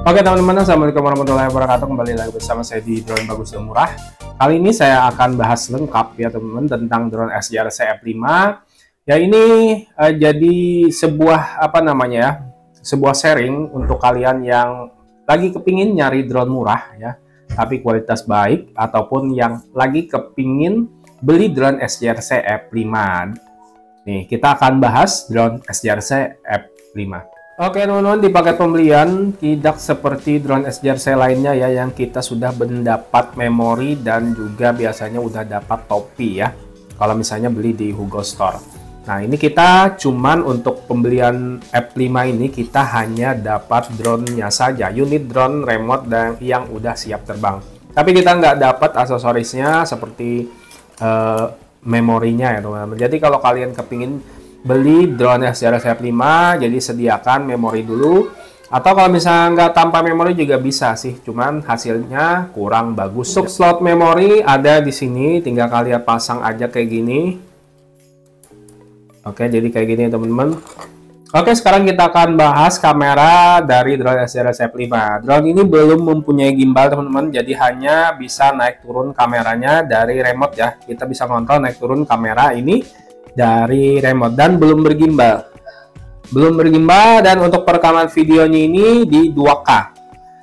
Oke teman-teman, assalamualaikum warahmatullahi wabarakatuh. Kembali lagi bersama saya di Drone Bagus dan Murah. Kali ini saya akan bahas lengkap ya teman-teman tentang drone SJRC F5. Ya ini jadi sebuah sebuah sharing untuk kalian yang lagi kepingin nyari drone murah ya, tapi kualitas baik, ataupun yang lagi kepingin beli drone SJRC F5. Nih kita akan bahas drone SJRC F5. Oke teman-teman, di paket pembelian tidak seperti drone SJRC lainnya ya, yang kita sudah mendapat memori dan juga biasanya udah dapat topi ya, kalau misalnya beli di Hugo Store. Nah ini kita cuman untuk pembelian F5 ini kita hanya dapat drone-nya saja, unit drone remote dan yang udah siap terbang. Tapi kita nggak dapat aksesorisnya seperti memorinya ya teman-teman. Jadi kalau kalian kepingin beli drone SJRC F5, jadi sediakan memori dulu, atau kalau misalnya nggak tanpa memori juga bisa sih, cuman hasilnya kurang bagus. Untuk slot memori ada di sini, tinggal kalian pasang aja kayak gini. Oke, jadi kayak gini teman-teman. Oke, sekarang kita akan bahas kamera dari drone SJRC F5. Drone ini belum mempunyai gimbal teman-teman, jadi hanya bisa naik turun kameranya dari remote ya. Kita bisa kontrol naik turun kamera ini dari remote dan belum bergimbal. Dan untuk perekaman videonya ini di 2K.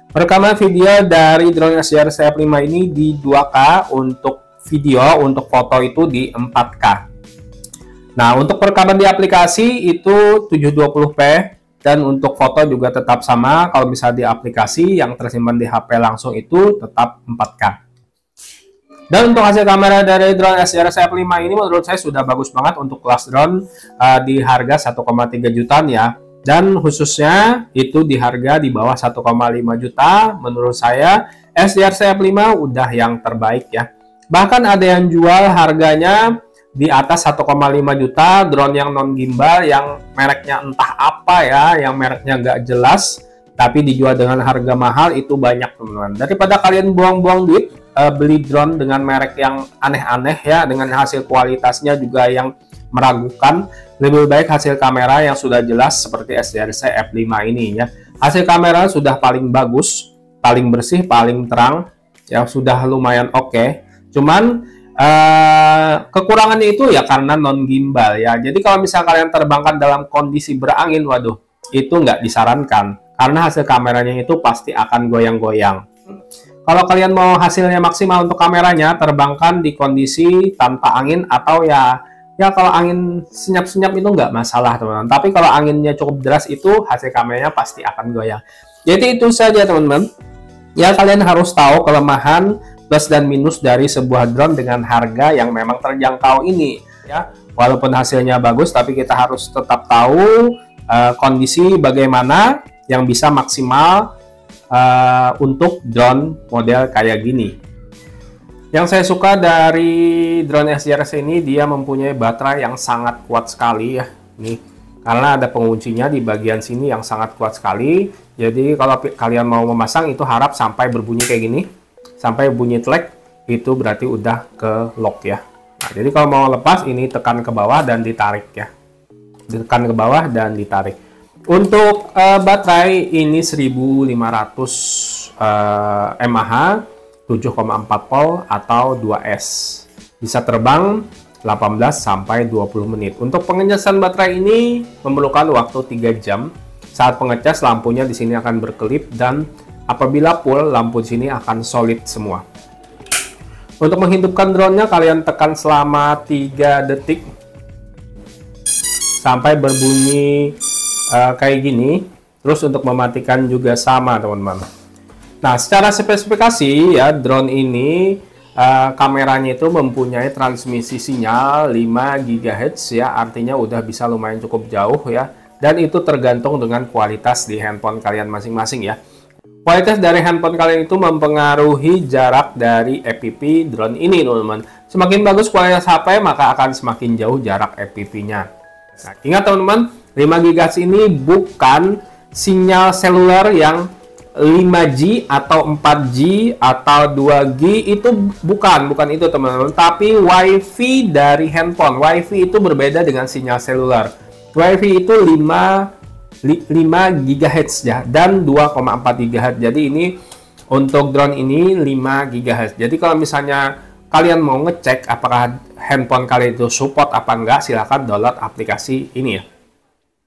Perekaman video dari drone SJRC F5 ini di 2K untuk video, untuk foto itu di 4K. Nah, untuk perekaman di aplikasi itu 720p dan untuk foto juga tetap sama. Kalau misalnya di aplikasi yang tersimpan di HP langsung itu tetap 4K. Dan untuk hasil kamera dari drone SJRC F5 ini menurut saya sudah bagus banget untuk kelas drone di harga 1,3 jutaan ya. Dan khususnya itu di harga di bawah 1,5 juta, menurut saya SJRC F5 udah yang terbaik ya. Bahkan ada yang jual harganya di atas 1,5 juta, drone yang non gimbal, yang mereknya entah apa ya, yang mereknya nggak jelas, tapi dijual dengan harga mahal, itu banyak teman-teman. Daripada kalian buang-buang duit beli drone dengan merek yang aneh-aneh ya, dengan hasil kualitasnya juga yang meragukan, lebih baik hasil kamera yang sudah jelas seperti SJRC F5 ini ya. Hasil kamera sudah paling bagus, paling bersih, paling terang ya, sudah lumayan oke. Cuman kekurangannya itu ya karena non gimbal ya. Jadi kalau misalnya kalian terbangkan dalam kondisi berangin, waduh, itu nggak disarankan karena hasil kameranya itu pasti akan goyang-goyang. Kalau kalian mau hasilnya maksimal untuk kameranya, terbangkan di kondisi tanpa angin, atau ya kalau angin senyap-senyap itu nggak masalah teman-teman. Tapi kalau anginnya cukup deras itu hasil kameranya pasti akan goyang. Jadi itu saja teman-teman. Ya kalian harus tahu kelemahan plus dan minus dari sebuah drone dengan harga yang memang terjangkau ini ya. Walaupun hasilnya bagus, tapi kita harus tetap tahu kondisi bagaimana yang bisa maksimal untuk drone model kayak gini. Yang saya suka dari drone SJRC ini, dia mempunyai baterai yang sangat kuat sekali ya. Nih, karena ada penguncinya di bagian sini yang sangat kuat sekali. Jadi kalau kalian mau memasang itu harap sampai berbunyi kayak gini, sampai bunyi telek, itu berarti udah ke lock ya. Nah, jadi kalau mau lepas ini tekan ke bawah dan ditarik ya. Tekan ke bawah dan ditarik. Untuk baterai ini 1500 mAh 7,4 volt atau 2S. Bisa terbang 18 sampai 20 menit. Untuk pengecasan baterai ini memerlukan waktu 3 jam. Saat pengecas lampunya di sini akan berkelip dan apabila full lampu di sini akan solid semua. Untuk menghidupkan drone-nya kalian tekan selama 3 detik sampai berbunyi kayak gini. Terus untuk mematikan juga sama teman-teman. Nah secara spesifikasi ya, drone ini kameranya itu mempunyai transmisi sinyal 5 GHz ya, artinya udah bisa lumayan cukup jauh ya, dan itu tergantung dengan kualitas di handphone kalian masing-masing ya. Kualitas dari handphone kalian itu mempengaruhi jarak dari FPV drone ini teman-teman. Semakin bagus kualitas HP maka akan semakin jauh jarak FPV-nya. Nah, ingat teman-teman, 5 GHz ini bukan sinyal seluler yang 5G atau 4G atau 2G, itu bukan itu teman-teman, tapi WiFi dari handphone. WiFi itu berbeda dengan sinyal seluler. WiFi itu 5 5 GHz ya, dan 2,4 GHz. Jadi ini untuk drone ini 5 GHz. Jadi kalau misalnya kalian mau ngecek apakah handphone kalian itu support apa enggak, silahkan download aplikasi ini ya.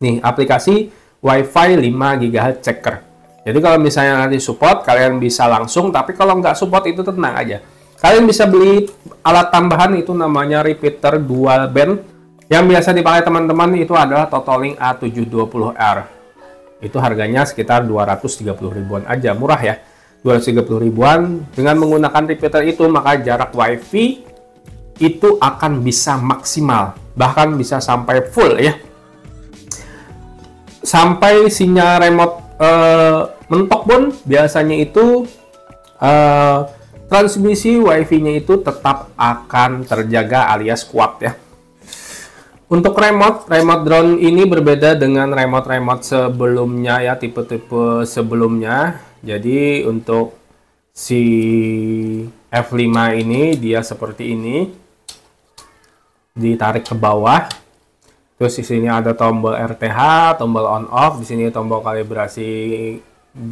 Nih, aplikasi Wi-Fi 5 GHz checker. Jadi kalau misalnya nanti support, kalian bisa langsung, tapi kalau nggak support itu tenang aja. Kalian bisa beli alat tambahan, itu namanya repeater dual band. Yang biasa dipakai teman-teman itu adalah Totolink A720R. Itu harganya sekitar 230 ribuan aja, murah ya. 230 ribuan. Dengan menggunakan repeater itu, maka jarak WiFi itu akan bisa maksimal. Bahkan bisa sampai full ya. Sampai sinyal remote mentok pun biasanya itu transmisi WiFi-nya itu tetap akan terjaga alias kuat ya. Untuk remote drone ini berbeda dengan remote sebelumnya ya, tipe-tipe sebelumnya. Jadi untuk si F5 ini dia seperti ini, ditarik ke bawah. Terus di sini ada tombol RTH, tombol on off, di sini tombol kalibrasi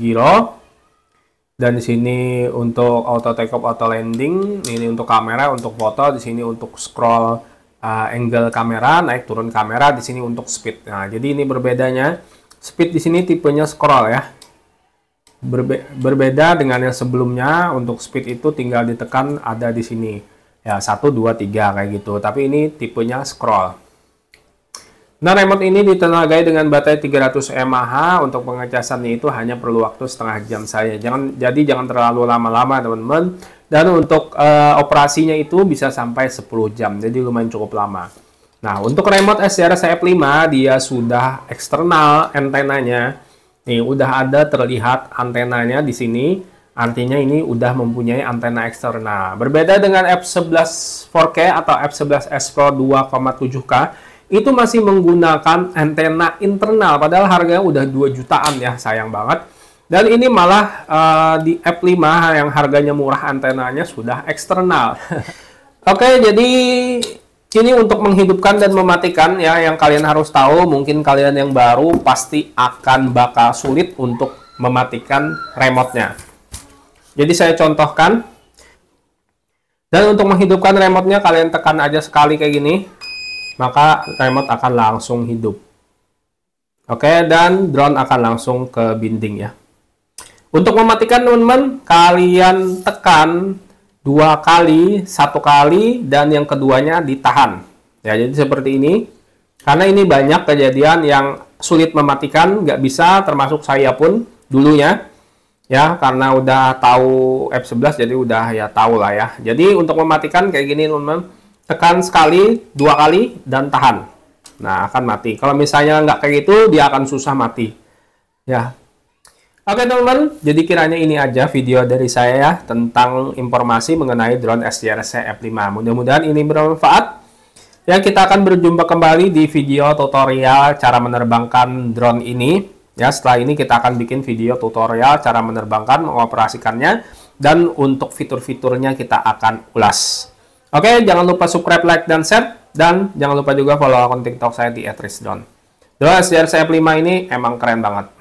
giro. Dan di sini untuk auto take off, auto landing, ini untuk kamera, untuk foto, di sini untuk scroll angle kamera, naik turun kamera, di sini untuk speed. Nah, jadi ini berbedanya. Speed di sini tipenya scroll ya. Berbeda dengan yang sebelumnya. Untuk speed itu tinggal ditekan ada di sini. Ya, 1 2 3 kayak gitu. Tapi ini tipenya scroll. Nah, remote ini ditenagai dengan baterai 300 mAh. Untuk pengecasannya itu hanya perlu waktu setengah jam saja. Jadi jangan terlalu lama-lama, teman-teman. Dan untuk operasinya itu bisa sampai 10 jam. Jadi lumayan cukup lama. Nah, untuk remote SDR F5 dia sudah eksternal antenanya. Nih, udah ada terlihat antenanya di sini. Artinya ini udah mempunyai antena eksternal. Berbeda dengan F11 4K atau F11S Pro 2,7K. Itu masih menggunakan antena internal, padahal harganya udah 2 jutaan ya, sayang banget. Dan ini malah di F5 yang harganya murah, antenanya sudah eksternal. Oke, jadi ini untuk menghidupkan dan mematikan ya, yang kalian harus tahu. Mungkin kalian yang baru pasti akan bakal sulit untuk mematikan remote-nya. Jadi saya contohkan. Dan untuk menghidupkan remote-nya, kalian tekan aja sekali kayak gini, maka remote akan langsung hidup. Oke, dan drone akan langsung ke binding ya. Untuk mematikan, teman-teman, kalian tekan 2 kali, 1 kali, dan yang keduanya ditahan. Ya, jadi seperti ini. Karena ini banyak kejadian yang sulit mematikan, nggak bisa, termasuk saya pun dulunya. Ya, karena udah tahu F11, jadi udah ya tahu lah ya. Jadi untuk mematikan kayak gini, teman-teman. Tekan sekali, 2 kali, dan tahan. Nah, akan mati. Kalau misalnya nggak kayak gitu, dia akan susah mati. Ya. Oke, teman-teman. Jadi kiranya ini aja video dari saya ya, tentang informasi mengenai drone SDRC F5. Mudah-mudahan ini bermanfaat. Ya, kita akan berjumpa kembali di video tutorial cara menerbangkan drone ini. Ya, setelah ini kita akan bikin video tutorial cara menerbangkan, mengoperasikannya, dan untuk fitur-fiturnya kita akan ulas. Oke, jangan lupa subscribe, like, dan share. Dan jangan lupa juga follow akun TikTok saya di @risdon. Drone SDRC F5 ini emang keren banget.